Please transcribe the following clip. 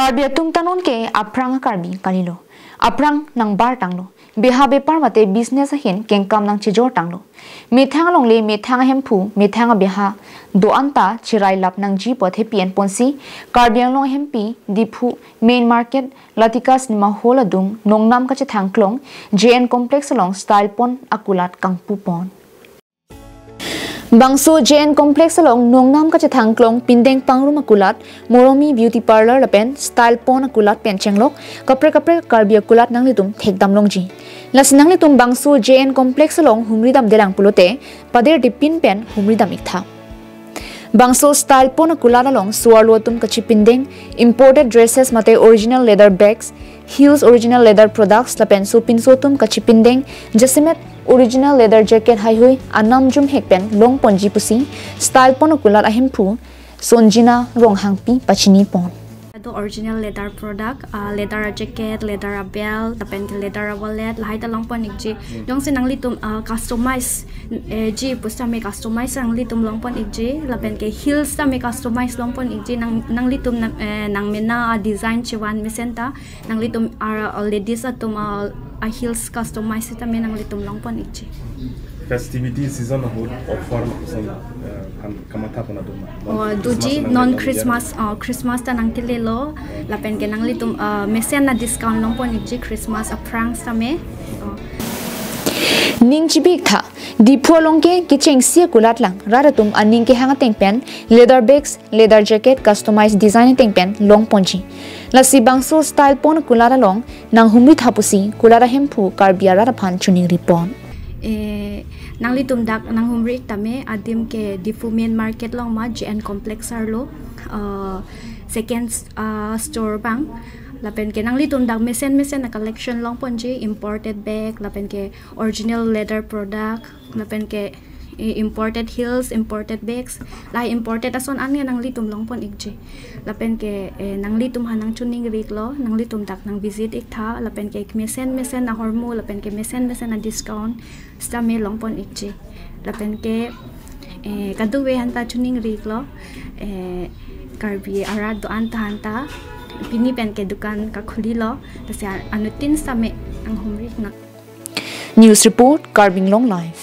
Karbi atung tanon ke aprang karbi kalilo. Aprang nang bar tanglo. Beha bepar mate business ahin kengkam nang chijor tanglo. Methang longle methang hempu methang beha doanta chirai lap nang ji pothe pien ponsi Karbi long hempi Diphu main market latikas nima hola dung nongnam ka chithang klong J N COMPLEX along Style Pont akulat Kangpu pon. Bangso J N COMPLEX along nongnam ka chithang klong pindeng pangrum akulat moromi beauty parlor lapen Style Pont akulat penchenglok kapre Karbi akulat nang litum thekdam longji lasinang litum bangso J N COMPLEX along humridam delang pulote pader dipin pen humridam iktha Bangso Style Pont akulat along suarlotum kachipindeng imported dresses mate original leather bags heels original leather products lapen so pinsotum kachipindeng jasimet original leather jacket hai hui anam jum hekpen long ponji pusi Style Pont akulat ahimpu sonjina rong hangpi pachini pon the original leather product leather jacket leather belt tapen leather wallet lahai ta long pon ikji dong sinang litum customize ji pusta me customize ang litum long pon ikji lapen ke heels ta me customize long pon ikji nang litum nang mena design chiwan mesenta nang litum ladies atum heels customize ta me nang litum long pon ikji festivity season offer kamatha pona duma duji non Christmas Christmas ta nang tilelo lapen ke nang litum mesen na discount long pon ikji Christmas aprang same ning chibik tha Diphu longke kicheng sia kulat lang raratum aning ke hanga tengpen leather bags leather jacket customized design tengpen long ponji lasi bangso Style Pont kulara long nang humri thapusi kulara hempu karbiara ra phan chuning ripon nang litum dak nang humri tame adim ke Diphu main market long ma J N COMPLEX arlo second store bang lapen ke nang litum dak mesen na collection long ponji imported bag lapen ke original leather product lapen ke imported heels imported bags lai imported ason anya nang litum long pon ikji lapen ke nang litum hanang chuning riklo nang litum dak nang visit iktha lapen ke mesen na hormo lapen ke mesen na discount stame long pon ikji lapen ke kaduwe hanta chuning riklo Karbi ara do hanta pini pen ke dukan ka khuli lo tasya anutin same ang humrik na News report Karbing long life